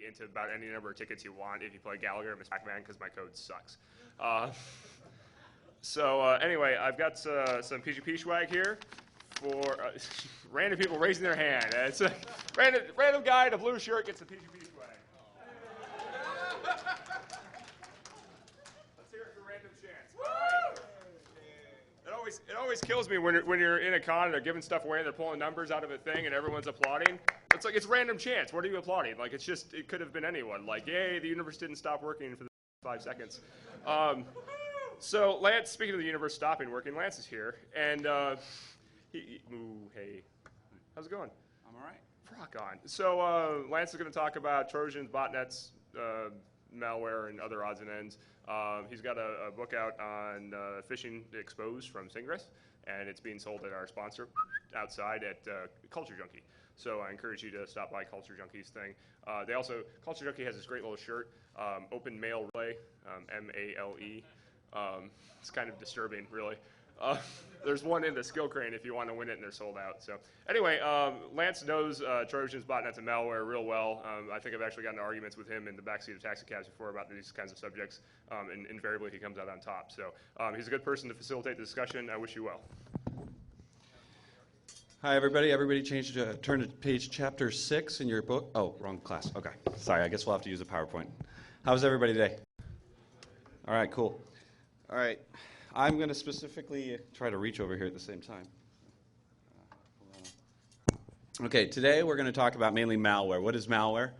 into about any number of tickets you want if you play Gallagher and Miss Pac-Man, because my code sucks. Anyway, I've got some PGP swag here for random people raising their hand. It's a random guy in a blue shirt gets a PGP swag. Let's hear it for Random Chance. It always kills me when you're in a con and they're giving stuff away and they're pulling numbers out of a thing and everyone's applauding. It's like, it's Random Chance. What are you applauding? Like, it could have been anyone. Like, yay, the universe didn't stop working for the 5 seconds. So Lance, speaking of the universe stopping working, Lance is here, and hey, how's it going? I'm all right. Rock on. So Lance is going to talk about Trojans, botnets, malware, and other odds and ends. He's got a book out on phishing exposed from Singress, and it's being sold at our sponsor outside at Culture Junkie. So I encourage you to stop by Culture Junkie's thing. Culture Junkie has this great little shirt, Open Mail Relay, M-A-L-E. It's kind of disturbing, really. There's one in the skill crane if you want to win it, and they're sold out. So anyway, Lance knows Trojans, botnets, and malware real well. I think I've actually gotten into arguments with him in the backseat of taxi cabs before about these kinds of subjects, and invariably he comes out on top. So he's a good person to facilitate the discussion. I wish you well. Hi, everybody. Everybody turn to page chapter 6 in your book. Oh, wrong class. Okay. Sorry, I guess we'll have to use a PowerPoint. How's everybody today? All right, cool. All right. I'm going to specifically try to reach over here at the same time. Okay, today we're going to talk about mainly malware. What is malware?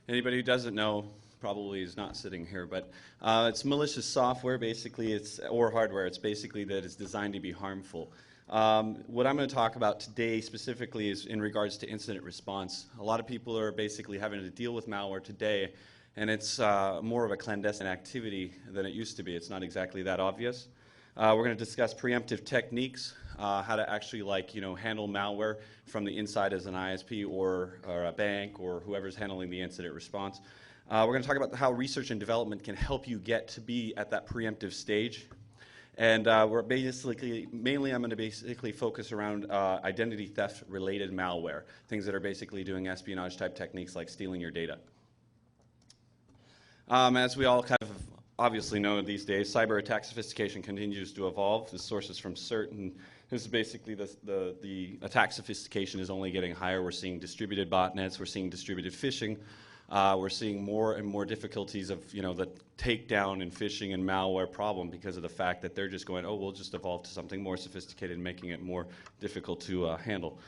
Anybody who doesn't know probably is not sitting here, but it's malicious software, basically, or hardware. It's basically that it's designed to be harmful. What I'm going to talk about today specifically is in regards to incident response. A lot of people are basically having to deal with malware today, and it's more of a clandestine activity than it used to be. It's not exactly that obvious. We're going to discuss preemptive techniques, how to actually handle malware from the inside as an ISP or a bank or whoever's handling the incident response. We're going to talk about how research and development can help you get to be at that preemptive stage. And mainly I'm going to basically focus around identity theft related malware, things that are basically doing espionage type techniques like stealing your data. As we all kind of obviously know these days, cyber attack sophistication continues to evolve. The source is from CERT, and this is basically the attack sophistication is only getting higher. We're seeing distributed botnets, we're seeing distributed phishing, we're seeing more and more difficulties of the takedown and phishing and malware problem because of the fact that they're just going, oh, we'll just evolve to something more sophisticated, making it more difficult to handle.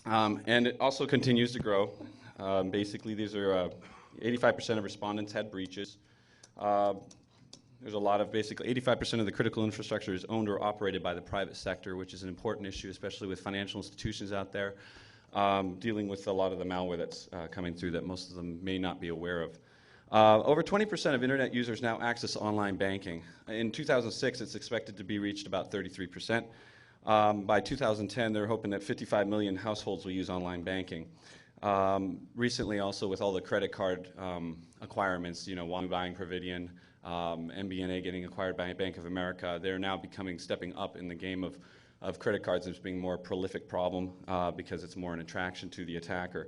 And it also continues to grow. Basically, these are 85% of respondents had breaches. There's a lot of basically 85% of the critical infrastructure is owned or operated by the private sector, which is an important issue, especially with financial institutions out there, dealing with a lot of the malware that's coming through that most of them may not be aware of. Over 20% of internet users now access online banking. In 2006, it's expected to be reached about 33%. By 2010, they're hoping that 55 million households will use online banking. Recently, also with all the credit card acquirements, Wang buying Providian, MBNA getting acquired by Bank of America, they're now stepping up in the game of credit cards as being more a prolific problem because it's more an attraction to the attacker.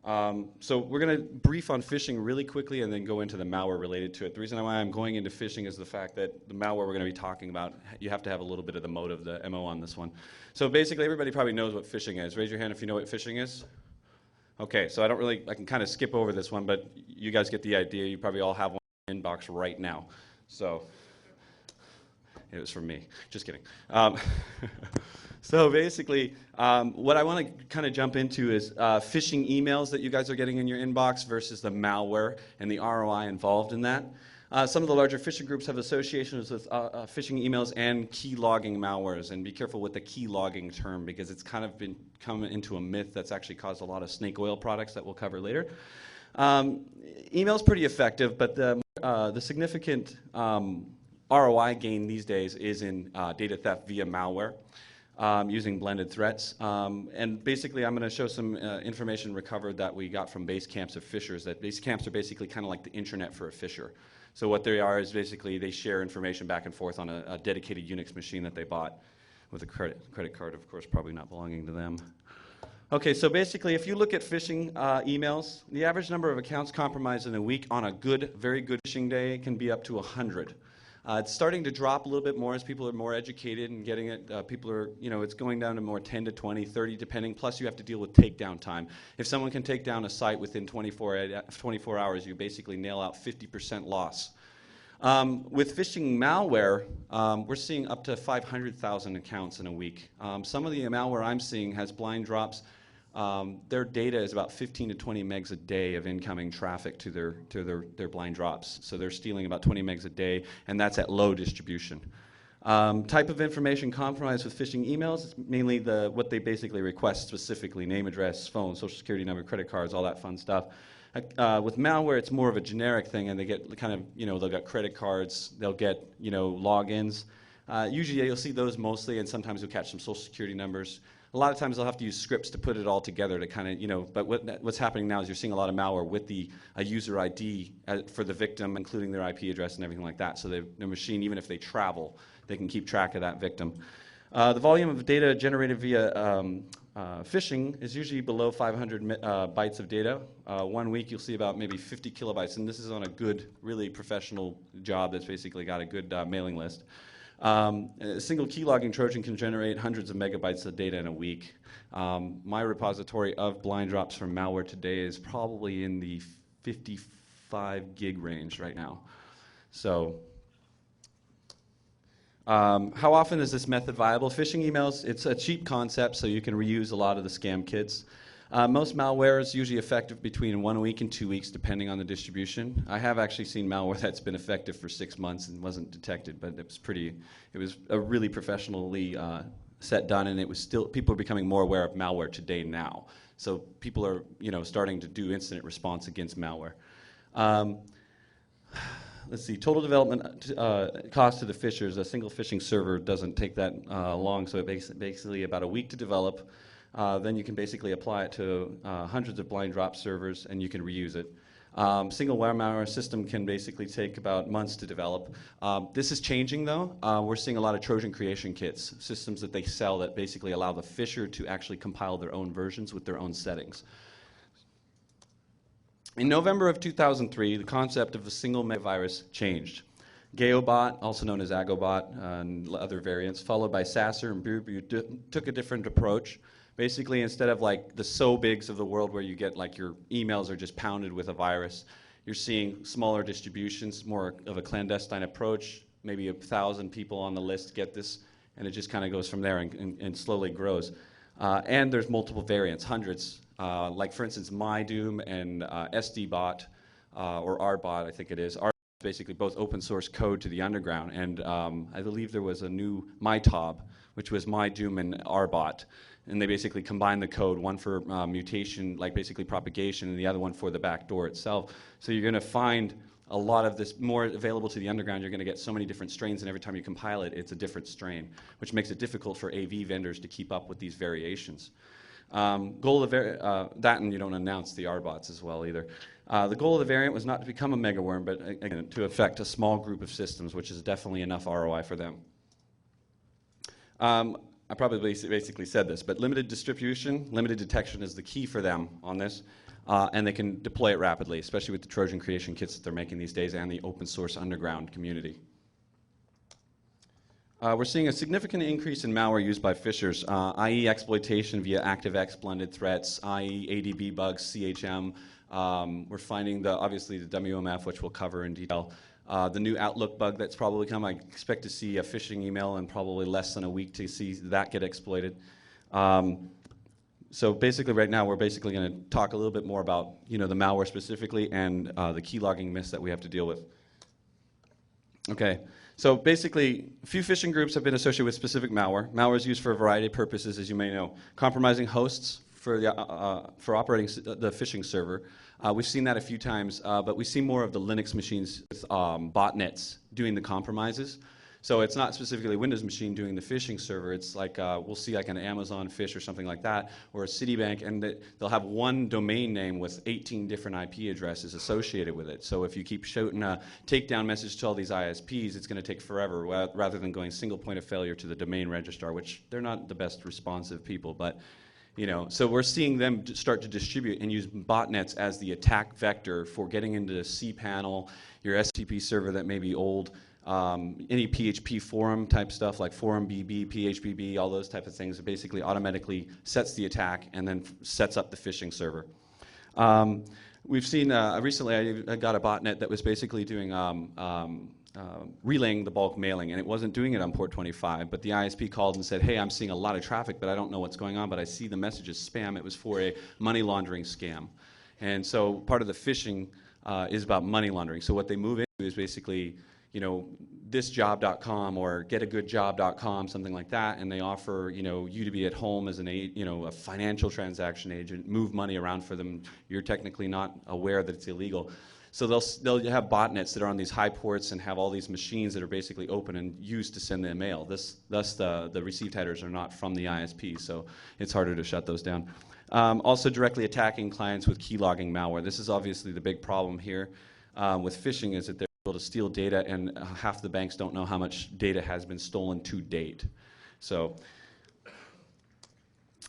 So we're going to brief on phishing really quickly and then go into the malware related to it. The reason why I'm going into phishing is the fact that the malware we're going to be talking about, you have to have a little bit of the motive, the MO on this one. So basically, everybody probably knows what phishing is. Raise your hand if you know what phishing is. Okay, so I can kind of skip over this one, but you guys get the idea. You probably all have one in your inbox right now. So it was from me. Just kidding. So basically, what I want to kind of jump into is phishing emails that you guys are getting in your inbox versus the malware and the ROI involved in that. Some of the larger phishing groups have associations with phishing emails and key logging malwares, and be careful with the key logging term because it's kind of come into a myth that's actually caused a lot of snake oil products that we'll cover later. Email's pretty effective, but the significant ROI gain these days is in data theft via malware. Using blended threats. And basically, I'm going to show some information recovered that we got from base camps of phishers. That base camps are basically kind of like the intranet for a phisher. So what they are is basically they share information back and forth on a dedicated Unix machine that they bought with a credit card, of course, probably not belonging to them. Okay, so basically, if you look at phishing emails, the average number of accounts compromised in a week on a good, very good phishing day can be up to 100. It's starting to drop a little bit more as people are more educated and getting it. People are, it's going down to more 10 to 20, 30, depending. Plus, you have to deal with takedown time. If someone can take down a site within 24 hours, you basically nail out 50% loss. With phishing malware, we're seeing up to 500,000 accounts in a week. Some of the malware I'm seeing has blind drops. Their data is about 15 to 20 megs a day of incoming traffic to their blind drops. So they're stealing about 20 megs a day, and that's at low distribution. Type of information compromised with phishing emails is mainly what they basically request specifically: name, address, phone, social security number, credit cards, all that fun stuff. With malware, it's more of a generic thing, and they get kind of, they'll get credit cards, they'll get, logins. Usually you'll see those mostly, and sometimes you'll catch some social security numbers. A lot of times they'll have to use scripts to put it all together to kind of, but what's happening now is you're seeing a lot of malware with a user ID for the victim, including their IP address and everything like that. So their machine, even if they travel, they can keep track of that victim. The volume of data generated via phishing is usually below 500 bytes of data. 1 week you'll see about maybe 50 kilobytes, and this is on a good, really professional job that's basically got a good mailing list. A single keylogging Trojan can generate hundreds of megabytes of data in a week. My repository of blind drops from malware today is probably in the 55 gig range right now. So, how often is this method viable? Phishing emails, it's a cheap concept, so you can reuse a lot of the scam kits. Most malware is usually effective between 1 week and 2 weeks, depending on the distribution. I have actually seen malware that's been effective for 6 months and wasn't detected, but it was a really professionally done, and it was still, people are becoming more aware of malware today now. So people are, starting to do incident response against malware. Let's see, total development cost to the phishers. A single phishing server doesn't take that long, so it's basically about a week to develop. Then you can basically apply it to hundreds of blind drop servers, and you can reuse it. Single malware system can basically take about months to develop. This is changing, though. We're seeing a lot of Trojan creation kits, systems that they sell that basically allow the phisher to actually compile their own versions with their own settings. In November of 2003, the concept of a single virus changed. GeoBot, also known as Agobot, and other variants, followed by Sasser and Burbu, took a different approach. Basically, instead of like the so bigs of the world where you get like your emails are just pounded with a virus, you're seeing smaller distributions, more of a clandestine approach. Maybe 1,000 people on the list get this, and it just kind of goes from there and slowly grows. And there's multiple variants, hundreds. Like for instance, MyDoom and SDBot, or RBot, I think it is. RBot is basically both open source code to the underground, and I believe there was a new MyTob, which was MyDoom and RBot, and they basically combined the code, one for mutation, like basically propagation, and the other one for the backdoor itself. So you're going to find a lot of this more available to the underground. You're going to get so many different strains, and every time you compile it, it's a different strain, which makes it difficult for AV vendors to keep up with these variations. Goal of that, and you don't announce the RBots as well either. The goal of the variant was not to become a megaworm, but again, to affect a small group of systems, which is definitely enough ROI for them. I probably basically said this, but limited distribution, limited detection is the key for them on this, and they can deploy it rapidly, especially with the Trojan creation kits that they're making these days and the open source underground community. We're seeing a significant increase in malware used by phishers, i.e. exploitation via ActiveX blended threats, i.e. ADB bugs, CHM. We're finding obviously the WMF, which we'll cover in detail. The new Outlook bug that's probably come. I expect to see a phishing email in probably less than a week to see that get exploited. So basically right now we're basically going to talk a little bit more about the malware specifically and the keylogging myths that we have to deal with. Okay. So basically, a few phishing groups have been associated with specific malware. Malware is used for a variety of purposes, as you may know. Compromising hosts for operating the phishing server. We've seen that a few times, but we see more of the Linux machines with botnets doing the compromises. So it's not specifically a Windows machine doing the phishing server. It's like we'll see like an Amazon Fish or something like that, or a Citibank, and they'll have one domain name with 18 different IP addresses associated with it. So if you keep shouting a takedown message to all these ISPs, it's going to take forever, rather than going single point of failure to the domain registrar, which they're not the best responsive people, but So we're seeing them start to distribute and use botnets as the attack vector for getting into the cPanel, your STP server that may be old, any PHP forum type stuff like forum BB, PHPB, all those type of things. It basically automatically sets the attack and then sets up the phishing server. We've seen recently I got a botnet that was basically doing relaying the bulk mailing, and it wasn't doing it on port 25, but the ISP called and said, hey, I'm seeing a lot of traffic, but I don't know what's going on, but I see the message as spam. It was for a money laundering scam. And so part of the phishing is about money laundering. So what they move into is basically, thisjob.com or getagoodjob.com, something like that, and they offer, you to be at home as a financial transaction agent, move money around for them. You're technically not aware that it's illegal. So they'll have botnets that are on these high ports and have all these machines that are basically open and used to send the mail. Thus the received headers are not from the ISP, so it's harder to shut those down. Also directly attacking clients with keylogging malware. This is obviously the big problem here with phishing, is that they're able to steal data, and half the banks don't know how much data has been stolen to date. So,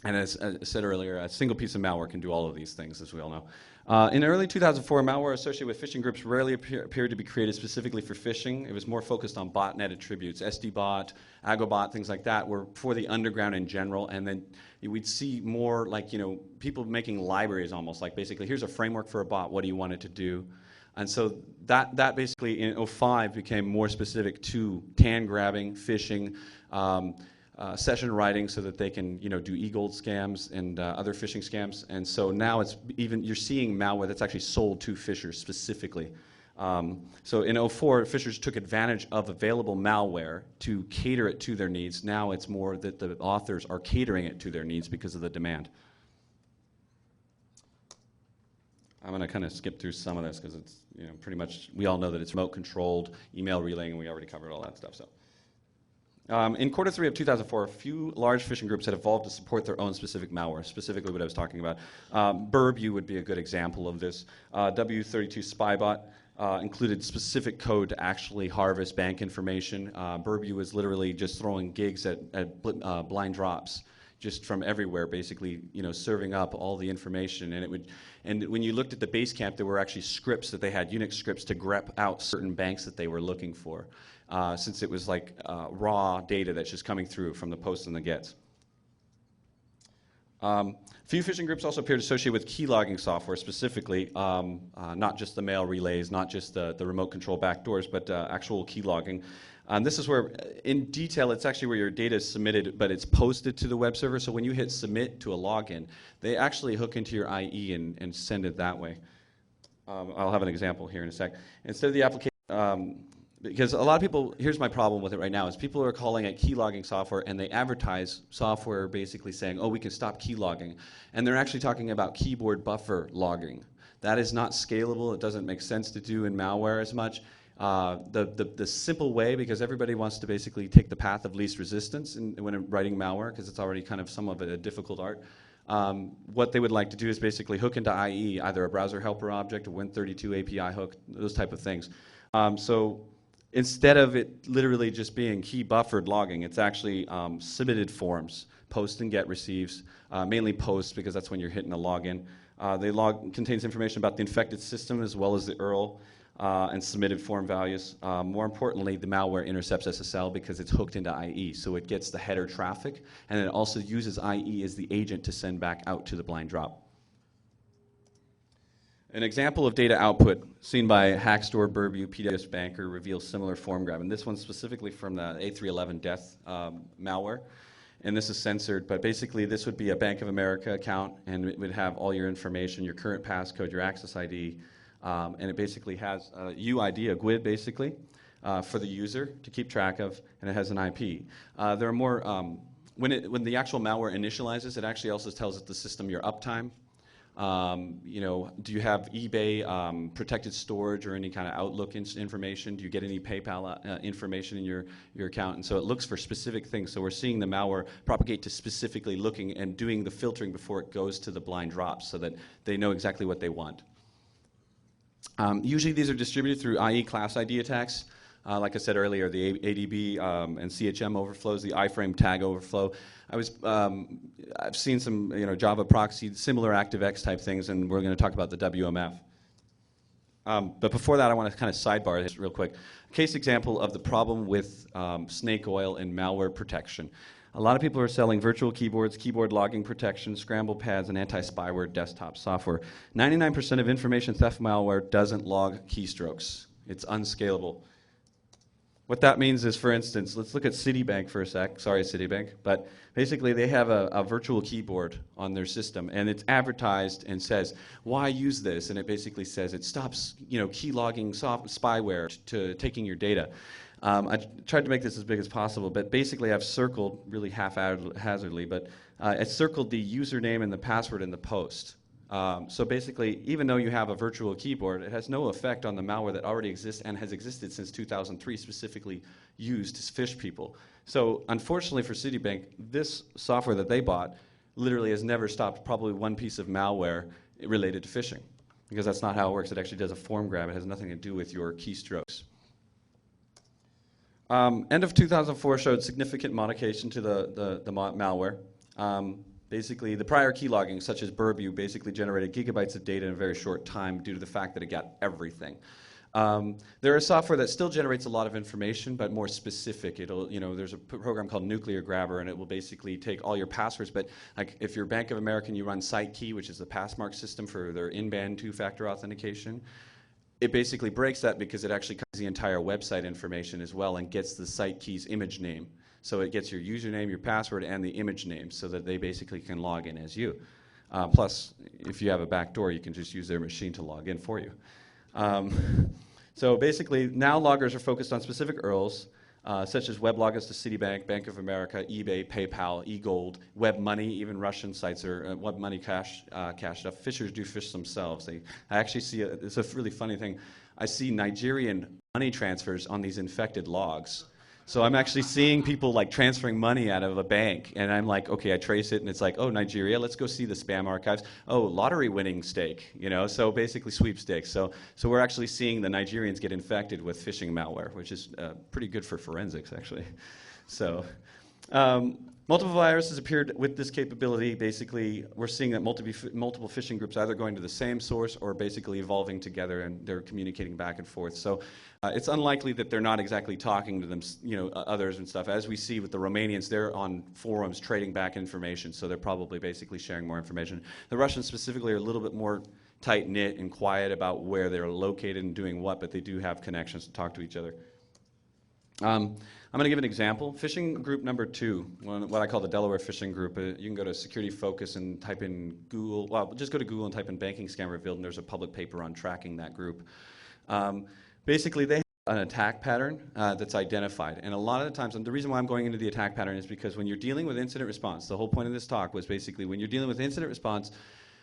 and as I said earlier, a single piece of malware can do all of these things, as we all know. In early 2004, malware associated with phishing groups rarely appeared to be created specifically for phishing. It was more focused on botnet attributes. SDBot, Agobot, things like that were for the underground in general, and then we'd see more like, people making libraries almost, like basically, here's a framework for a bot, what do you want it to do? And so that basically in 05 became more specific to TAN grabbing, phishing, session writing, so that they can do e-gold scams and other phishing scams. And so now you're seeing malware that's actually sold to phishers specifically. So in 04, phishers took advantage of available malware to cater it to their needs. Now it's more that the authors are catering it to their needs because of the demand. I'm going to kind of skip through some of this because it's pretty much, we all know that it's remote controlled, email relaying, and we already covered all that stuff. So. In Q3 of 2004, a few large phishing groups had evolved to support their own specific malware, specifically what I was talking about. Burbu would be a good example of this. W32 Spybot included specific code to actually harvest bank information. Burbu was literally just throwing gigs at blind drops, just from everywhere, basically, serving up all the information. And when you looked at the base camp, there were actually scripts that they had, Unix scripts, to grep out certain banks that they were looking for. Since it was like raw data that's just coming through from the posts and the gets. Few phishing groups also appeared associated with keylogging software, specifically, not just the mail relays, not just the remote control backdoors, but actual keylogging. This is where, in detail, it's actually where your data is submitted, but it's posted to the web server. So when you hit submit to a login, they actually hook into your IE and send it that way. I'll have an example here in a sec. Instead of the application, because a lot of people, here's my problem with it right now, is people are calling it keylogging software, and they advertise software basically saying, oh, we can stop keylogging. And they're actually talking about keyboard buffer logging. That is not scalable. It doesn't make sense to do in malware as much. The simple way, because everybody wants to basically take the path of least resistance when writing malware, because it's already kind of some of a difficult art. What they would like to do is basically hook into IE, either a browser helper object, a Win32 API hook, those type of things. So instead of it literally just being key buffered logging, it's actually submitted forms, post and get receives, mainly post because that's when you're hitting a login. The log contains information about the infected system as well as the URL and submitted form values. More importantly, the malware intercepts SSL because it's hooked into IE, so it gets the header traffic, and it also uses IE as the agent to send back out to the blind drop. An example of data output seen by Hackstore, Burbu, PWS Banker reveals similar form grab, and this one's specifically from the A311 death malware, and this is censored, but basically this would be a Bank of America account, and it would have all your information, your current passcode, your access ID, and it basically has a UID, a GUID basically, for the user to keep track of, and it has an IP. There are more, when the actual malware initializes, it actually also tells the system your uptime. Do you have eBay protected storage or any kind of Outlook information? Do you get any PayPal information in your account? And so it looks for specific things. So we're seeing the malware propagate to specifically looking and doing the filtering before it goes to the blind drops so that they know exactly what they want. Usually these are distributed through IE class ID attacks. Like I said earlier, the ADB and CHM overflows, the iframe tag overflow. I've seen some Java proxy, similar ActiveX type things, and we're going to talk about the WMF. But before that, I want to kind of sidebar this real quick. Case example of the problem with snake oil and malware protection. A lot of people are selling virtual keyboards, keyboard logging protection, scramble pads, and anti-spyware desktop software. 99% of information theft malware doesn't log keystrokes. It's unscalable. What that means is, for instance, let's look at Citibank for a sec. Sorry, Citibank. But basically, they have a virtual keyboard on their system, and it's advertised and says, why use this? And it basically says it stops key logging spyware to taking your data. I tried to make this as big as possible, but basically I've circled, really haphazardly, but I circled the username and the password in the post. So basically, even though you have a virtual keyboard, it has no effect on the malware that already exists and has existed since 2003, specifically used to phish people. So unfortunately for Citibank, this software that they bought literally has never stopped probably one piece of malware related to phishing, because that's not how it works. It actually does a form grab. It has nothing to do with your keystrokes. End of 2004 showed significant modification to the malware. Basically, the prior key logging, such as Burbu, basically generated gigabytes of data in a very short time due to the fact that it got everything. There is software that still generates a lot of information, but more specific. There's a program called Nuclear Grabber, and it will basically take all your passwords. But like, if you're Bank of America and you run SiteKey, which is the passmark system for their in-band two-factor authentication, it basically breaks that because it actually covers the entire website information as well and gets the SiteKey's image name. So it gets your username, your password, and the image name so that they basically can log in as you. Plus, if you have a backdoor, you can just use their machine to log in for you. So basically, now loggers are focused on specific URLs, such as weblogins to Citibank, Bank of America, eBay, PayPal, eGold, WebMoney, even Russian sites are WebMoney cash stuff. Phishers do phish themselves. I actually see it's a really funny thing. I see Nigerian money transfers on these infected logs. So I'm actually seeing people like transferring money out of a bank, and I'm like, okay, I trace it, and it's like, oh, Nigeria, let's go see the spam archives. Oh, lottery winning stake, so basically sweepstakes. So we're actually seeing the Nigerians get infected with phishing malware, which is pretty good for forensics, actually. So multiple viruses appeared with this capability. Basically, we're seeing that multiple phishing groups either going to the same source or basically evolving together, and they're communicating back and forth. So it's unlikely that they're not exactly talking to them, others and stuff. As we see with the Romanians, they're on forums trading back information, so they're probably basically sharing more information. The Russians specifically are a little bit more tight-knit and quiet about where they're located and doing what, but they do have connections to talk to each other. I'm going to give an example. Phishing group number 2, what I call the Delaware phishing group. You can go to Security Focus and type in Google. Well, just go to Google and type in banking scam revealed, and there's a public paper on tracking that group. Basically, they have an attack pattern that's identified. And a lot of the times, and the reason why I'm going into the attack pattern is because when you're dealing with incident response, the whole point of this talk was basically when you're dealing with incident response,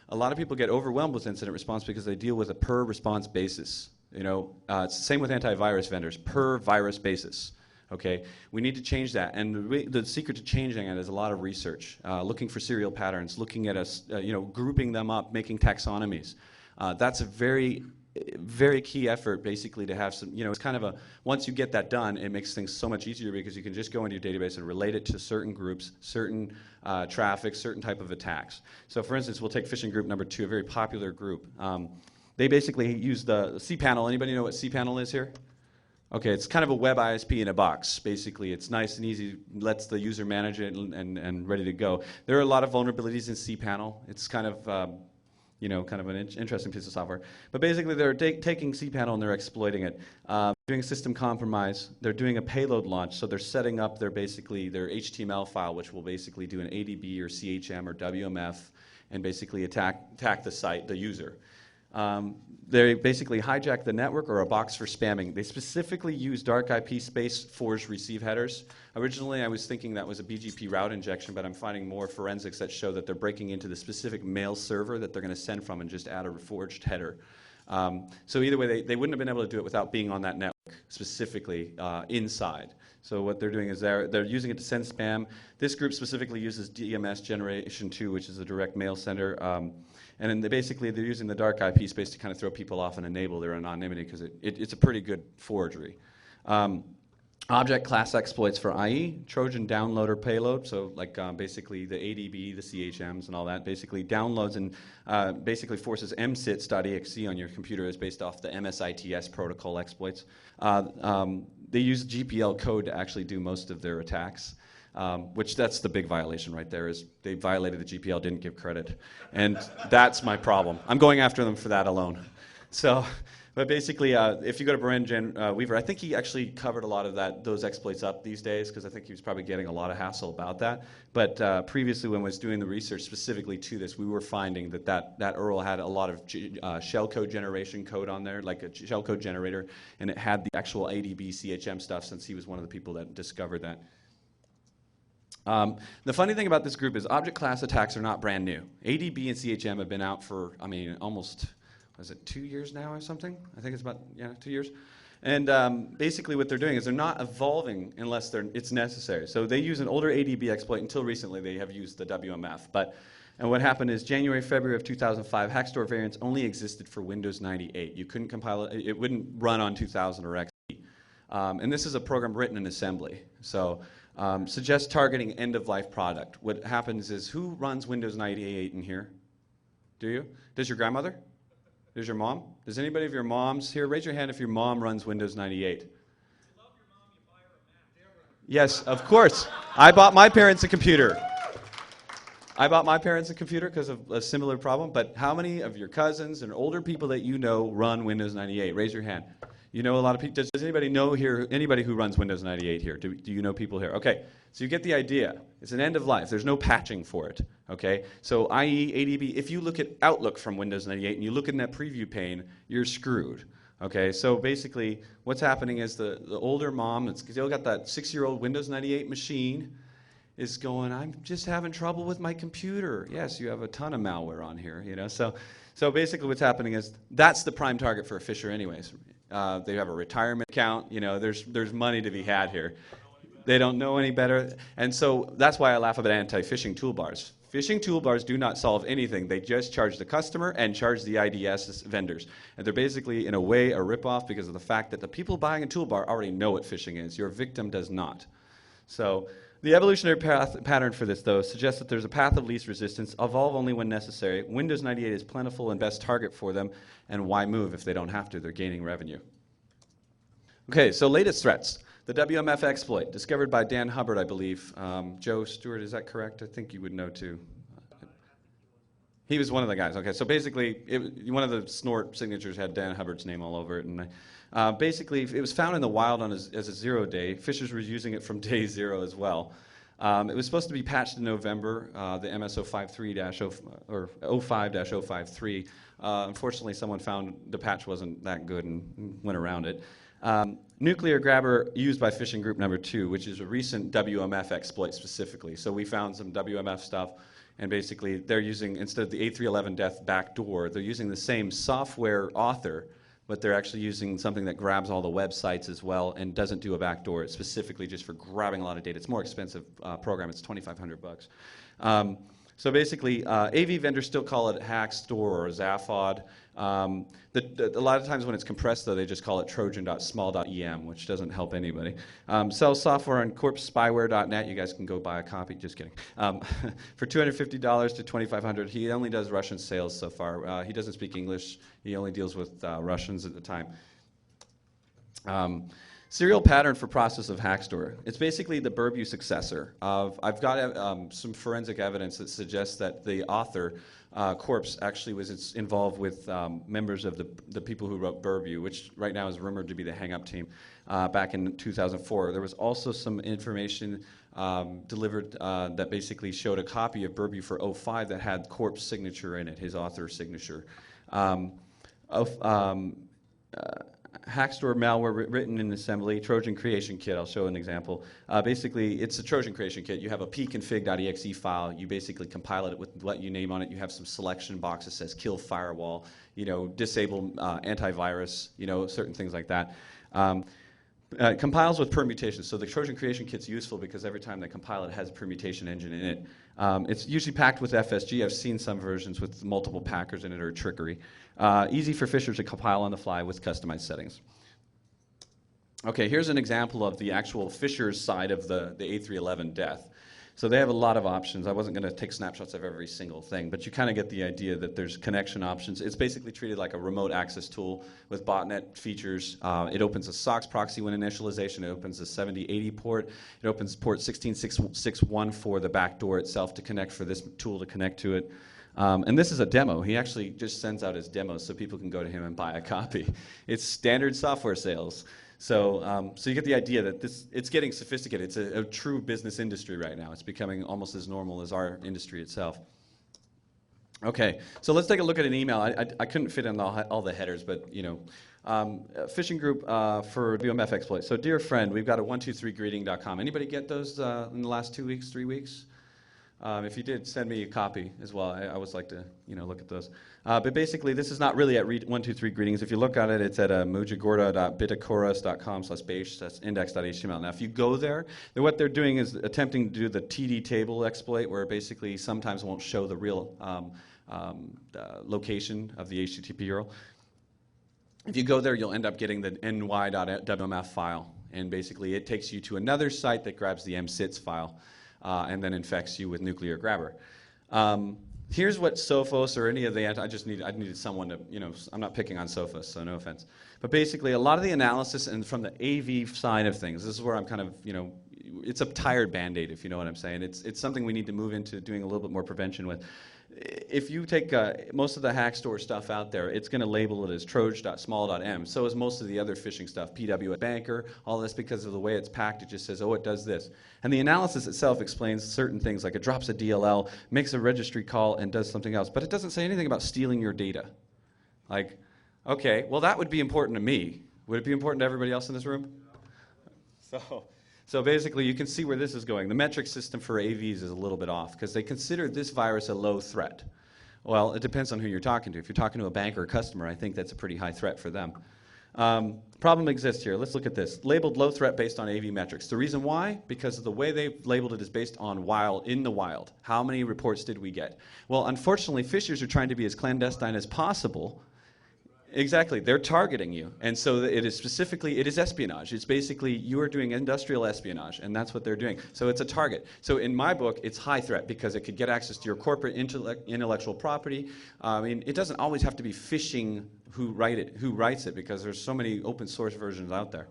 a lot of people get overwhelmed with incident response because they deal with a per response basis. It's the same with antivirus vendors, per virus basis. Okay, we need to change that, and the secret to changing it is a lot of research, looking for serial patterns, looking at us, grouping them up, making taxonomies. That's a very, very key effort, basically, to have some. It's kind of once you get that done, it makes things so much easier because you can just go into your database and relate it to certain groups, certain traffic, certain type of attacks. So, for instance, we'll take phishing group number 2, a very popular group. They basically use the cPanel. Anybody know what cPanel is here? Okay, it's kind of a web ISP in a box. Basically, it's nice and easy, lets the user manage it and ready to go. There are a lot of vulnerabilities in cPanel. It's kind of, kind of an interesting piece of software. But basically, they're taking cPanel and they're exploiting it. Doing system compromise. They're doing a payload launch, so they're setting up their HTML file, which will basically do an ADB or CHM or WMF, and basically attack the site, the user. They basically hijack the network or a box for spamming. They specifically use dark IP space forged receive headers. Originally, I was thinking that was a BGP route injection, but I'm finding more forensics that show that they're breaking into the specific mail server that they're going to send from and just add a forged header. So either way, they wouldn't have been able to do it without being on that network, specifically inside. So what they're doing is they're using it to send spam. This group specifically uses DMS Generation 2, which is a direct mail sender. And then they're using the dark IP space to kind of throw people off and enable their anonymity because it's a pretty good forgery. Object class exploits for IE, Trojan downloader payload, so like basically the ADB, the CHMs, and all that, basically downloads and basically forces msits.exe on your computer is based off the MSITS protocol exploits. They use GPL code to actually do most of their attacks, which that's the big violation right there, is they violated the GPL, didn't give credit. And that's my problem. I'm going after them for that alone. So. But basically, if you go to Beren Weaver, I think he actually covered a lot of those exploits up these days, because I think he was probably getting a lot of hassle about that. But previously, when I was doing the research specifically to this, we were finding that URL had a lot of shellcode generation code on there, like a shellcode generator, and it had the actual ADB CHM stuff, since he was one of the people that discovered that. The funny thing about this group is object class attacks are not brand new. ADB and CHM have been out for, I mean, almost... is it 2 years now or something? I think it's about, 2 years. And basically what they're doing is they're not evolving unless it's necessary. So they use an older ADB exploit. Until recently, they have used the WMF. And what happened is January, February of 2005, Hackstore variants only existed for Windows 98. You couldn't compile it. It wouldn't run on 2000 or XP. And this is a program written in assembly. So suggest targeting end-of-life product. What happens is, who runs Windows 98 in here? Do you? Does your grandmother? Does your mom? Does anybody of your moms here? Raise your hand if your mom runs Windows 98. If you love your mom, you buy her a Mac. Yes, of course. I bought my parents a computer. I bought my parents a computer because of a similar problem. But how many of your cousins and older people that you know run Windows 98? Raise your hand. You know a lot of people. Does anybody know here, anybody who runs Windows 98 here? Do you know people here? Okay, so you get the idea. It's an end of life. There's no patching for it, okay? So IE, ADB, if you look at Outlook from Windows 98 and you look in that preview pane, you're screwed, okay? So basically what's happening is the older mom that's still got that 6-year-old Windows 98 machine is going, I'm just having trouble with my computer. Yes, you have a ton of malware on here, you know? So basically what's happening is that's the prime target for a phisher anyways. They have a retirement account, you know, there's money to be had here. They don't know any better. And so that's why I laugh about anti-phishing toolbars. Phishing toolbars do not solve anything. They just charge the customer and charge the IDS vendors. And they're basically, in a way, a ripoff because of the fact that the people buying a toolbar already know what phishing is. Your victim does not. So the evolutionary pattern for this, though, suggests that there's a path of least resistance, evolve only when necessary. Windows 98 is plentiful and best target for them, and why move if they don't have to? They're gaining revenue. Okay, so latest threats. The WMF exploit, discovered by Dan Hubbard, I believe. Joe Stewart, is that correct? I think you would know, too. He was one of the guys. Okay, so basically, one of the snort signatures had Dan Hubbard's name all over it. And basically, it was found in the wild as a 0-day. Phishers were using it from day 0 as well. It was supposed to be patched in November, the MS-05-053. Unfortunately, someone found the patch wasn't that good and went around it. Nuclear grabber used by phishing group number 2, which is a recent WMF exploit specifically. So we found some WMF stuff, and basically they're using, instead of the A311 death backdoor, they're using the same software author, but they're actually using something that grabs all the websites as well and doesn't do a backdoor. It's specifically just for grabbing a lot of data. It's a more expensive program. It's $2,500. So basically, AV vendors still call it Hackstore or Zaphod. A lot of times when it's compressed, though, they just call it Trojan.small.em, which doesn't help anybody. Sells software on corpsespyware.net. You guys can go buy a copy. Just kidding. For $250 to $2,500. He only does Russian sales so far. He doesn't speak English. He only deals with Russians at the time. Serial pattern for process of Hackstore. It's basically the Burbu successor. I've got some forensic evidence that suggests that the author, Corpse, actually was involved with members of the people who wrote Burbu, which right now is rumored to be the hang-up team, back in 2004. There was also some information delivered that basically showed a copy of Burbu for 05 that had Corpse signature in it, his author signature. Hackstore malware written in assembly, Trojan creation kit. I'll show an example. Basically, it's a Trojan creation kit. You have a pconfig.exe file. You basically compile it with what you name on it. You have some selection box that says kill firewall, disable antivirus, certain things like that. It compiles with permutations. So the Trojan creation kit's useful because every time they compile it, it has a permutation engine in it. It's usually packed with FSG. I've seen some versions with multiple packers in it or trickery. Easy for phishers to compile on the fly with customized settings. Okay, here's an example of the actual Fisher's side of the A311 death. So they have a lot of options. I wasn't going to take snapshots of every single thing, but you kind of get the idea that there's connection options. It's basically treated like a remote access tool with botnet features. It opens a SOX proxy when initialization. It opens a 7080 port. It opens port 16661 for the backdoor itself to connect, for this tool to connect to it. And this is a demo. He actually just sends out his demos so people can go to him and buy a copy. It's standard software sales. So you get the idea that it's getting sophisticated. It's a true business industry right now. It's becoming almost as normal as our industry itself. Okay, so let's take a look at an email. I couldn't fit in all the headers, but you know, phishing group for WMF exploit. So dear friend, we've got a 123greeting.com. Anybody get those in the last 2 weeks, 3 weeks? If you did, send me a copy as well. I always like to, look at those. But basically, this is not really at 123greetings. If you look at it, it's at mujagorda.bitacoros.com/base. That's index.html. Now, if you go there, then what they're doing is attempting to do the TD table exploit, where basically sometimes won't show the real location of the HTTP URL. If you go there, you'll end up getting the ny.wmf file, and basically it takes you to another site that grabs the msits file. And then infects you with nuclear grabber. Here's what Sophos or any of the I needed someone to, I'm not picking on Sophos, so no offense. But basically, a lot of the analysis and from the AV side of things, this is where I'm kind of, it's a tired Band-Aid, if you know what I'm saying. It's something we need to move into doing a little bit more prevention with. If you take most of the Hackstore stuff out there, it's going to label it as Troj.small.m. So is most of the other phishing stuff, PW Banker, all this, because of the way it's packed, it just says, oh, it does this. And the analysis itself explains certain things, like it drops a DLL, makes a registry call, and does something else. But it doesn't say anything about stealing your data. Like, okay, well, that would be important to me. Would it be important to everybody else in this room? So basically, you can see where this is going. The metric system for AVs is a little bit off because they consider this virus a low threat. Well, it depends on who you're talking to. If you're talking to a bank or a customer, I think that's a pretty high threat for them. Problem exists here. Let's look at this. Labeled low threat based on AV metrics. The reason why? Because of the way they've labeled it is based on in the wild. How many reports did we get? Well, unfortunately, phishers are trying to be as clandestine as possible. Exactly, they're targeting you, and so it is espionage. It's basically you are doing industrial espionage, and that's what they're doing. So it's a target. So in my book, it's high threat because it could get access to your corporate intellectual property. It doesn't always have to be phishing who writes it, because there's so many open source versions out there.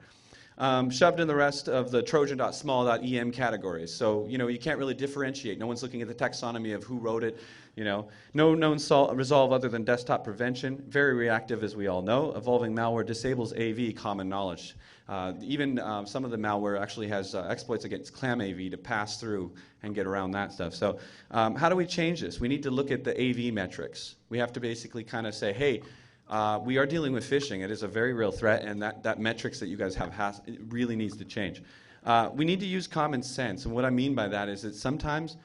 Shoved in the rest of the Trojan.small.em categories. So, you can't really differentiate. No one's looking at the taxonomy of who wrote it. No known resolve other than desktop prevention. Very reactive, as we all know. Evolving malware disables AV, common knowledge. Even some of the malware actually has exploits against clam AV to pass through and get around that stuff. So how do we change this? We need to look at the AV metrics. We have to basically kind of say, hey, we are dealing with phishing. It is a very real threat, and that metrics that you guys have it really needs to change. We need to use common sense, and what I mean by that is that sometimes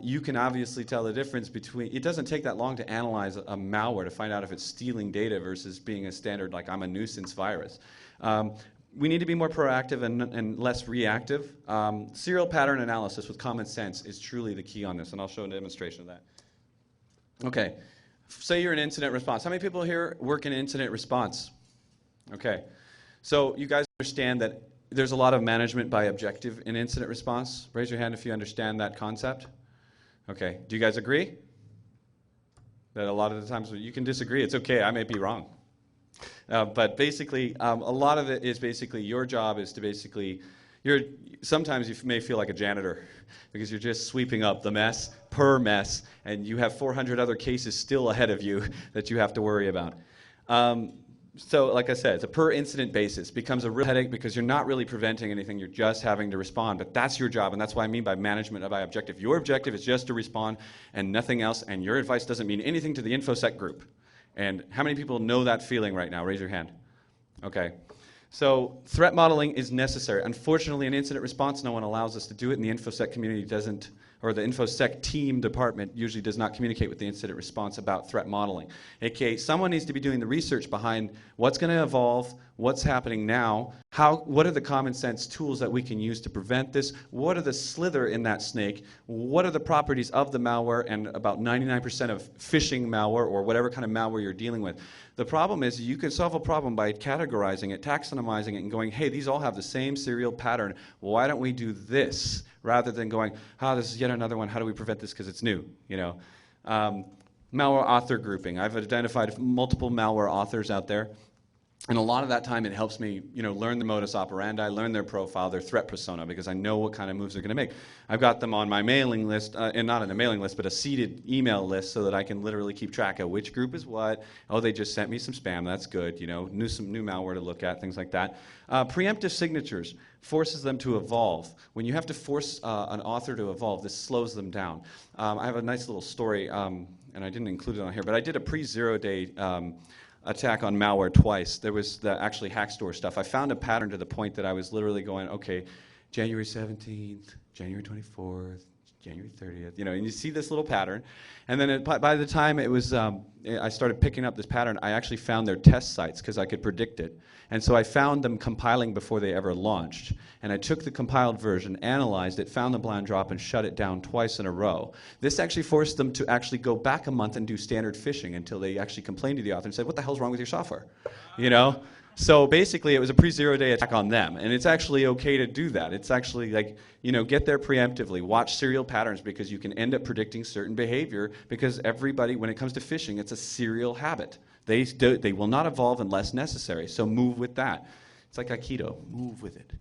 you can obviously tell the difference between, it doesn't take that long to analyze a malware to find out if it's stealing data versus being a standard, like I'm a nuisance virus. We need to be more proactive and less reactive. Serial pattern analysis with common sense is truly the key on this, and I'll show a demonstration of that. Okay. Say you're in incident response. How many people here work in incident response? Okay. So you guys understand that there's a lot of management by objective in incident response? Raise your hand if you understand that concept. Okay. Do you guys agree? That a lot of the times you can disagree. It's okay. I may be wrong. But basically, a lot of it is basically your job is to basically, sometimes you may feel like a janitor because you're just sweeping up the mess per mess, and you have 400 other cases still ahead of you that you have to worry about. So like I said, it's a per incident basis. Becomes a real headache because you're not really preventing anything, you're just having to respond. But that's your job, and that's what I mean by management by objective. Your objective is just to respond and nothing else, and your advice doesn't mean anything to the InfoSec group. And how many people know that feeling right now? Raise your hand. Okay. So threat modeling is necessary. Unfortunately, in incident response, no one allows us to do it, and the InfoSec community doesn't, or the InfoSec team department usually does not communicate with the incident response about threat modeling. AKA, someone needs to be doing the research behind what's going to evolve, what's happening now, What are the common sense tools that we can use to prevent this? What are the slither in that snake? What are the properties of the malware and about 99% of phishing malware or whatever kind of malware you're dealing with? The problem is you can solve a problem by categorizing it, taxonomizing it, and going, hey, these all have the same serial pattern. Why don't we do this? Rather than going, this is yet another one. How do we prevent this because it's new? Malware author grouping. I've identified multiple malware authors out there. And a lot of that time, it helps me, learn the modus operandi, learn their profile, their threat persona, because I know what kind of moves they're going to make. I've got them on my mailing list, and not on a mailing list, but a seeded email list, so that I can literally keep track of which group is what. Oh, they just sent me some spam. That's good. Some new malware to look at, things like that. Preemptive signatures forces them to evolve. When you have to force an author to evolve, this slows them down. I have a nice little story, and I didn't include it on here, but I did a pre-0-day attack on malware twice. There was the actually Hackstore stuff. I found a pattern to the point that I was literally going, okay, January 17th, January 24th, January 30th, and you see this little pattern. And then by the time it was, I started picking up this pattern, I actually found their test sites because I could predict it. And so I found them compiling before they ever launched. And I took the compiled version, analyzed it, found the blind drop, and shut it down twice in a row. This actually forced them to actually go back a month and do standard phishing until they actually complained to the author and said, what the hell's wrong with your software? So basically, it was a pre-0-day attack on them, and it's actually okay to do that. It's actually like, get there preemptively. Watch serial patterns because you can end up predicting certain behavior because everybody, when it comes to phishing, it's a serial habit. They will not evolve unless necessary, so move with that. It's like Aikido, move with it.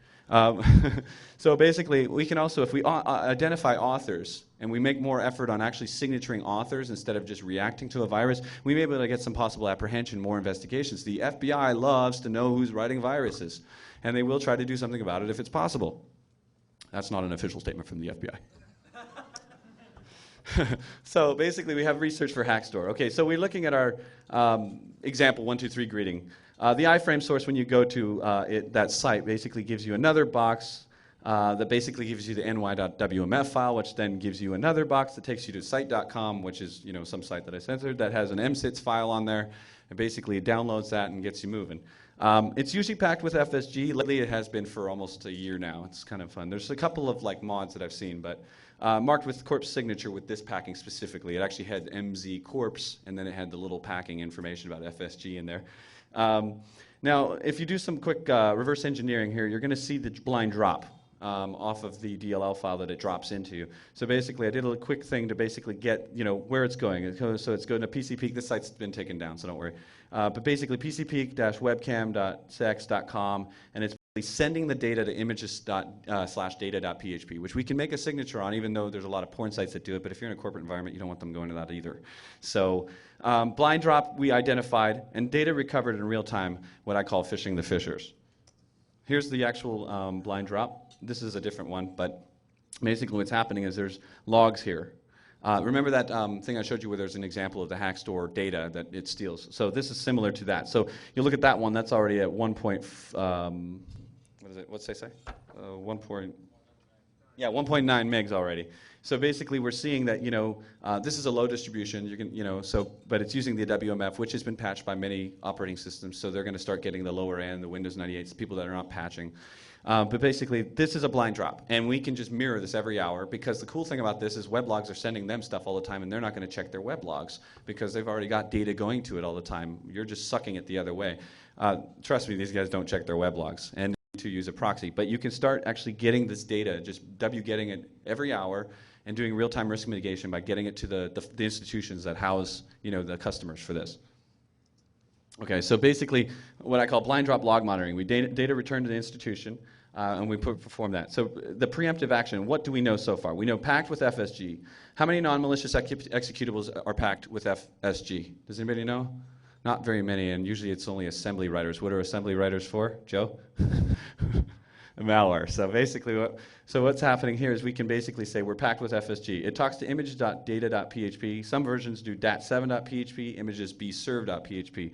So basically, we can also, if we identify authors and we make more effort on actually signaturing authors instead of just reacting to a virus, we may be able to get some possible apprehension, more investigations. The FBI loves to know who's writing viruses, and they will try to do something about it if it's possible. That's not an official statement from the FBI. So basically, we have research for Hackstore. Okay, so we're looking at our example 123 greeting. The iframe source, when you go to that site, basically gives you another box that basically gives you the ny.wmf file, which then gives you another box that takes you to site.com, which is some site that I censored that has an msits file on there. And basically, it downloads that and gets you moving. It's usually packed with FSG. Lately, it has been for almost a year now. It's kind of fun. There's a couple of mods that I've seen, but marked with corpse signature with this packing specifically. It actually had MZ corpse, and then it had the little packing information about FSG in there. Now, if you do some quick reverse engineering here, you're going to see the blind drop off of the DLL file that it drops into. So basically, I did a quick thing to basically get where it's going. So it's going to PCPeek. This site's been taken down, so don't worry. But basically, pcpeek-webcam.sex.com, and it's sending the data to images./data.php, which we can make a signature on, even though there's a lot of porn sites that do it. But if you're in a corporate environment, you don't want them going to that either. So blind drop we identified, and data recovered in real time, what I call phishing the phishers. Here's the actual blind drop. This is a different one, but basically what's happening is there's logs here. Remember that thing I showed you where there's an example of the Hackstore data that it steals? So this is similar to that. So you look at that one, that's already at 1 point, what is it? What's they say? 1.9 megs already. So basically we're seeing that, this is a low distribution, you can, but it's using the WMF, which has been patched by many operating systems, so they're going to start getting the lower end, the Windows 98s, people that are not patching. But basically, this is a blind drop, and we can just mirror this every hour, because the cool thing about this is weblogs are sending them stuff all the time, and they're not going to check their weblogs, because they've already got data going to it all the time. You're just sucking it the other way. Trust me, these guys don't check their weblogs, and to use a proxy. But you can start actually getting this data, just getting it every hour, and doing real-time risk mitigation by getting it to the institutions that house, the customers for this. Okay, so basically, what I call blind drop log monitoring. We data return to the institution, and we perform that. So the preemptive action, what do we know so far? We know packed with FSG. How many non-malicious executables are packed with FSG? Does anybody know? Not very many, and usually it's only assembly writers. What are assembly writers for, Joe? Malware. So basically, what's happening here is we can basically say we're packed with FSG. It talks to image.data.php. Some versions do dat7.php, images bserve.php.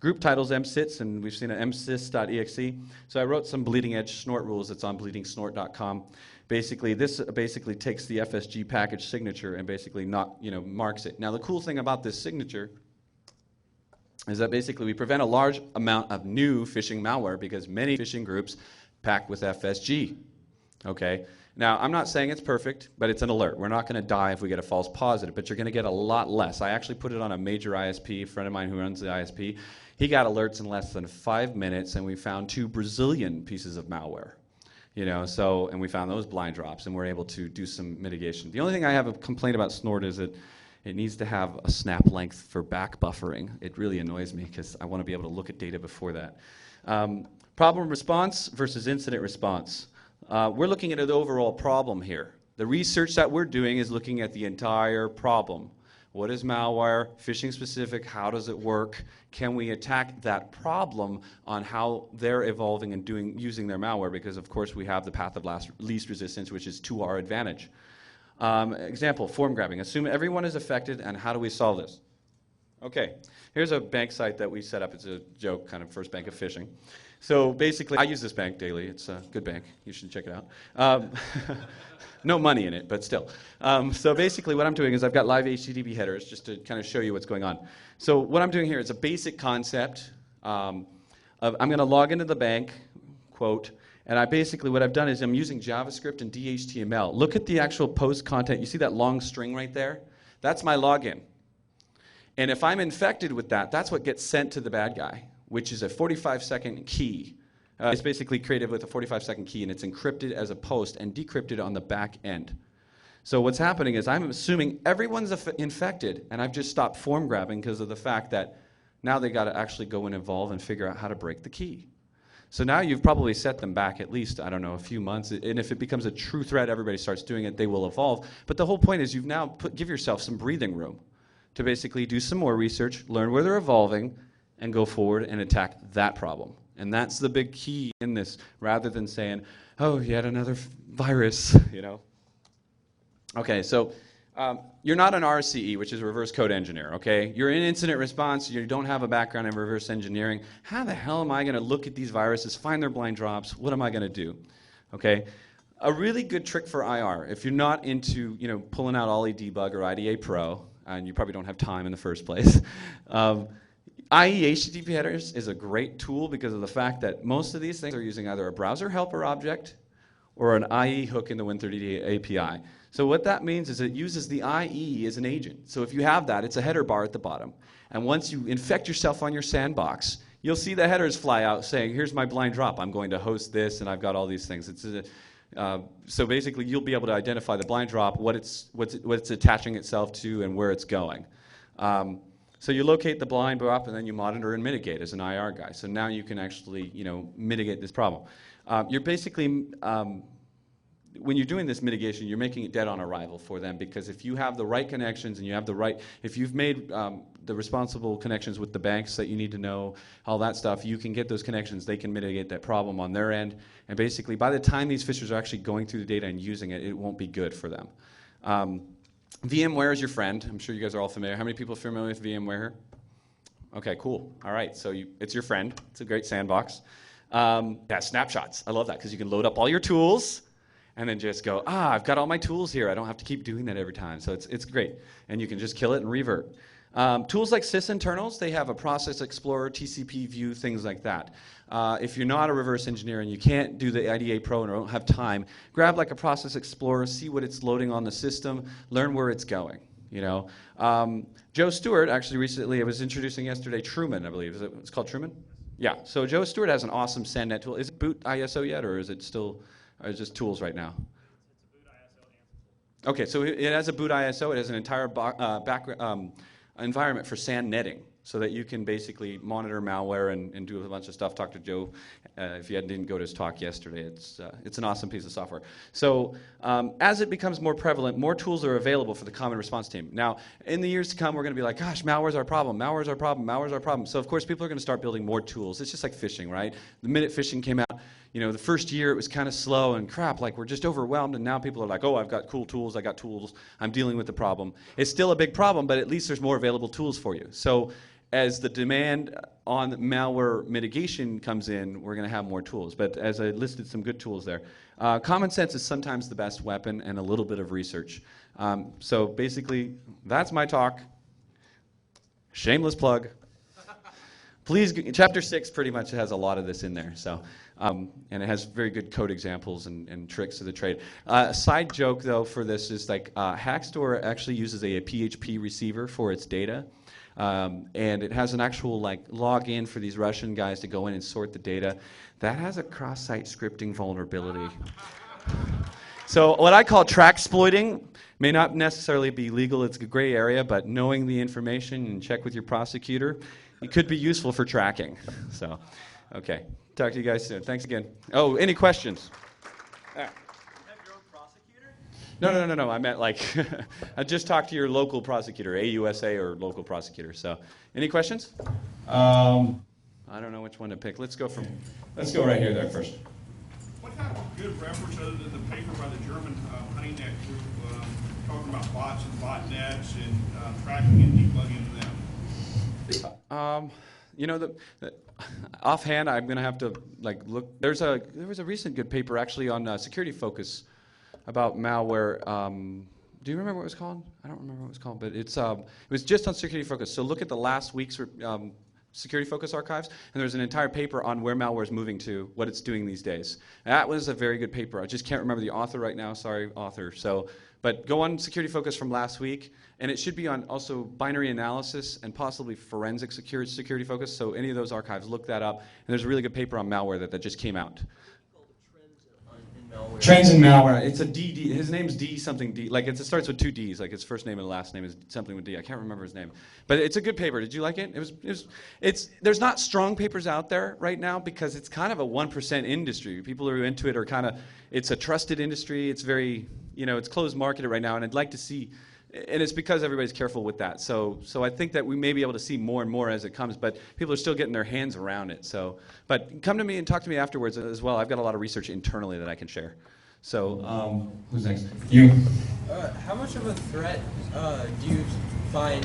Group titles msits, and we've seen an msys.exe. So I wrote some bleeding edge snort rules that's on bleedingsnort.com. Basically, this takes the FSG package signature and basically marks it. Now the cool thing about this signature is that basically we prevent a large amount of new phishing malware because many phishing groups packed with FSG. Okay? Now, I'm not saying it's perfect, but it's an alert. We're not going to die if we get a false positive, but you're going to get a lot less. I actually put it on a major ISP, a friend of mine who runs the ISP. He got alerts in less than 5 minutes, and we found 2 Brazilian pieces of malware. And we found those blind drops, and we're able to do some mitigation. The only thing I have a complaint about Snort is that it needs to have a snap length for back buffering. It really annoys me because I want to be able to look at data before that. Problem response versus incident response. We're looking at an overall problem here. The research that we're doing is looking at the entire problem. What is malware? Phishing specific? How does it work? Can we attack that problem on how they're evolving and using their malware? Because of course we have the path of least resistance, which is to our advantage. Example, form grabbing. Assume everyone is affected, and how do we solve this? Okay, here's a bank site that we set up. It's a joke, kind of first bank of phishing. So basically, I use this bank daily. It's a good bank. You should check it out. No money in it, but still. So basically what I'm doing is I've got live HTTP headers just to kind of show you what's going on. So what I'm doing here is a basic concept of I'm going to log into the bank, quote, and what I've done is I'm using JavaScript and DHTML. Look at the actual post content. You see that long string right there? That's my login. And if I'm infected with that, that's what gets sent to the bad guy, which is a 45-second key. It's basically created with a 45-second key, and it's encrypted as a post and decrypted on the back end. So what's happening is I'm assuming everyone's infected, and I've just stopped form grabbing because of the fact that now they got to actually go and evolve and figure out how to break the key. So now you've probably set them back at least, I don't know, a few months, and if it becomes a true threat, everybody starts doing it, they will evolve. But the whole point is you've now give yourself some breathing room to basically do some more research, learn where they're evolving, and go forward and attack that problem. And that's the big key in this, rather than saying, oh, yet another virus, Okay, so you're not an RCE, which is reverse code engineer, okay? You're in incident response, you don't have a background in reverse engineering. How the hell am I going to look at these viruses, find their blind drops? What am I going to do? Okay? A really good trick for IR, if you're not into, pulling out Ollie Debug or IDA Pro, and you probably don't have time in the first place, IE HTTP headers is a great tool because of the fact that most of these things are using either a browser helper object or an IE hook in the Win30 API. So what that means is it uses the IE as an agent. So if you have that, it's a header bar at the bottom. And once you infect yourself on your sandbox, you'll see the headers fly out saying, here's my blind drop. I'm going to host this, and I've got all these things. So basically, you'll be able to identify the blind drop, what it's attaching itself to, and where it's going. So you locate the blind drop, and then you monitor and mitigate as an IR guy. So now you can actually, mitigate this problem. You're basically, when you're doing this mitigation, you're making it dead on arrival for them, because if you have the right connections and you have if you've made the responsible connections with the banks that you need to know, all that stuff, you can get those connections. They can mitigate that problem on their end. And basically, by the time these fishers are actually going through the data and using it, it won't be good for them. VMware is your friend. I'm sure you guys are all familiar. How many people are familiar with VMware here? Okay, cool. All right, so it's your friend. It's a great sandbox. Snapshots. I love that because you can load up all your tools and then just go, I've got all my tools here. I don't have to keep doing that every time. So it's great. And you can just kill it and revert. Tools like sysinternals, they have a process explorer, TCP view, things like that. If you're not a reverse engineer and you can't do the IDA Pro and don't have time, grab like a process explorer, see what it's loading on the system, learn where it's going. Joe Stewart actually recently, I was introducing yesterday Truman, I believe. It's called Truman? Yeah. So Joe Stewart has an awesome SandNet tool. Is it boot ISO yet, or is it still, or is it just tools right now? It's a boot ISO. Okay, so it has a boot ISO. It has an entire environment for SAN netting, so that you can basically monitor malware and do a bunch of stuff. Talk to Joe if you didn't go to his talk yesterday. It's an awesome piece of software. So as it becomes more prevalent, more tools are available for the common response team. Now, in the years to come, we're going to be like, gosh, malware's our problem, malware's our problem, malware's our problem. So of course, people are going to start building more tools. It's just like phishing, right? The minute phishing came out, the first year it was kind of slow and crap, like we're just overwhelmed, and now people are like, oh, I've got cool tools, I got tools, I'm dealing with the problem. It's still a big problem, but at least there's more available tools for you. So as the demand on malware mitigation comes in, we're going to have more tools. But as I listed some good tools there, common sense is sometimes the best weapon, and a little bit of research. So basically, that's my talk. Shameless plug. Please, chapter 6 pretty much has a lot of this in there. So, and it has very good code examples and tricks of the trade. Side joke though for this is like Hackstore actually uses a PHP receiver for its data. And it has an actual like login for these Russian guys to go in and sort the data. That has a cross-site scripting vulnerability. So what I call track exploiting may not necessarily be legal. It's a gray area, but knowing the information and check with your prosecutor, it could be useful for tracking. So, okay. Talk to you guys soon. Thanks again. Oh, any questions? Have your own prosecutor? No. I meant like, I just talked to your local prosecutor, AUSA or local prosecutor. So, any questions? I don't know which one to pick. Let's go right here there first. What kind of good reference other than the paper by the German HoneyNet group talking about bots and botnets and tracking and debugging them? You know, the offhand, I'm going to have to like look. There was a recent good paper actually on Security Focus about malware. Do you remember what it was called? I don't remember what it was called, but it was just on Security Focus. So look at the last week's Security Focus archives, and there's an entire paper on where malware is moving to, what it's doing these days. That was a very good paper. I just can't remember the author right now. Sorry, author. So, but go on Security Focus from last week, and it should be on also binary analysis and possibly forensic security focus. So any of those archives, look that up. And there's a really good paper on malware that just came out. Trends in malware. It's a D. His name's D something D. Like it starts with 2 D's. Like his first name and last name is something with D. I can't remember his name, but it's a good paper. Did you like it? There's not strong papers out there right now because it's kind of a 1% industry. People who are into it are kind of. It's a trusted industry. It's very it's closed marketed right now, and I'd like to see. And it's because everybody's careful with that. So I think that we may be able to see more and more as it comes, but people are still getting their hands around it. So, but come to me and talk to me afterwards as well. I've got a lot of research internally that I can share. So, who's next? You. How much of a threat do you find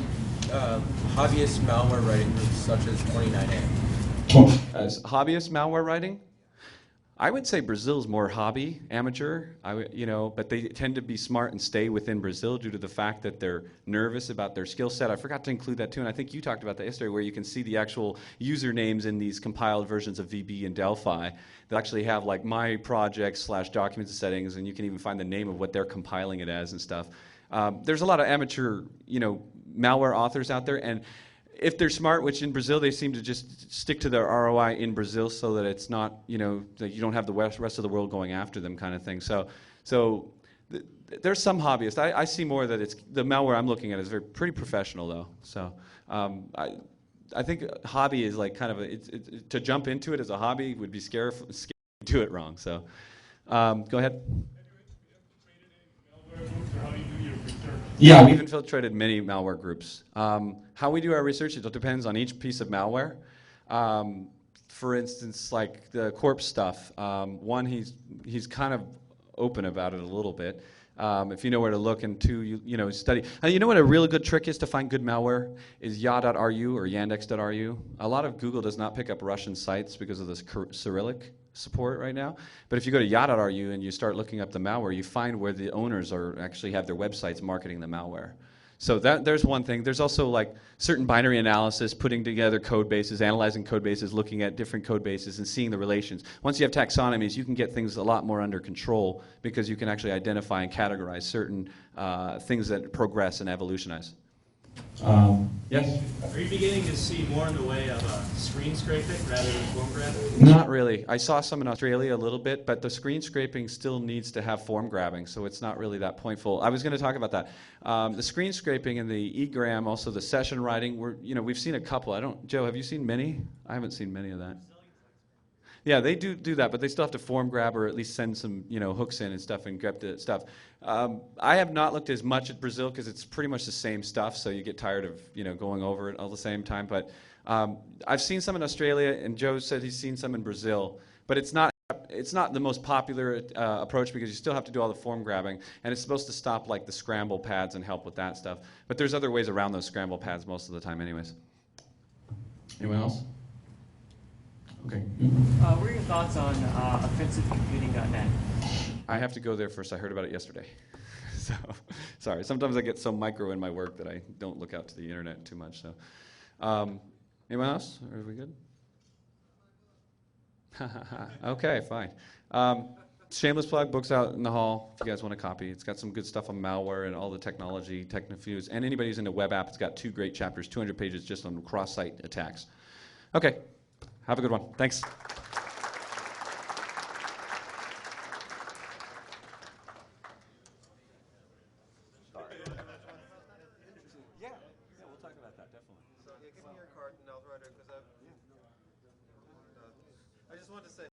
hobbyist malware writing groups such as 29A? As hobbyist malware writing? I would say Brazil's more hobby, amateur, but they tend to be smart and stay within Brazil due to the fact that they're nervous about their skill set. I forgot to include that too, and I think you talked about that yesterday, where you can see the actual usernames in these compiled versions of VB and Delphi that actually have like my project / documents and settings, and you can even find the name of what they're compiling it as and stuff. There's a lot of amateur, malware authors out there, and if they're smart, which in Brazil they seem to just stick to their ROI in Brazil so that it's not, that you don't have the rest of the world going after them kind of thing. So there's some hobbyists. I see more that it's, the malware I'm looking at is pretty professional though. So I think hobby is like kind of to jump into it as a hobby would be scary to do it wrong. So go ahead. Yeah, we've infiltrated many malware groups. How we do our research, it depends on each piece of malware. For instance, like the corpse stuff, one, he's kind of open about it a little bit. If you know where to look, and two, you study. You know what a really good trick is to find good malware is ya.ru or yandex.ru. A lot of Google does not pick up Russian sites because of this Cyrillic support right now. But if you go to ya.ru and you start looking up the malware, you find where the owners actually have their websites marketing the malware. So there's one thing. There's also like certain binary analysis, putting together code bases, analyzing code bases, looking at different code bases and seeing the relations. Once you have taxonomies, you can get things a lot more under control because you can actually identify and categorize certain things that progress and evolutionize. Yes? Are you beginning to see more in the way of screen scraping rather than form grabbing? Not really. I saw some in Australia a little bit, but the screen scraping still needs to have form grabbing, so it's not really that pointful. I was going to talk about that. The screen scraping and the egram, also the session writing, we've seen a couple. Joe, have you seen many? I haven't seen many of that. Yeah, they do that, but they still have to form grab or at least send some, hooks in and stuff and grab the stuff. I have not looked as much at Brazil because it's pretty much the same stuff, so you get tired of, going over it all the same time. But I've seen some in Australia, and Joe said he's seen some in Brazil, but it's not the most popular approach because you still have to do all the form grabbing, and it's supposed to stop like the scramble pads and help with that stuff. But there's other ways around those scramble pads most of the time, anyways. Anyone else? Okay. What are your thoughts on offensivecomputing.net? I have to go there first. I heard about it yesterday. So, sorry. Sometimes I get so micro in my work that I don't look out to the internet too much. So, Anyone else? Or are we good? Okay, fine. Shameless plug, books out in the hall if you guys want a copy. It's got some good stuff on malware and all the technology, Technofuse. And anybody who's into web app, it's got 2 great chapters, 200 pages just on cross-site attacks. Okay, have a good one. Thanks. Yeah, we'll talk about that, definitely. So yeah, give me your card and I'll write it because I just wanted to say.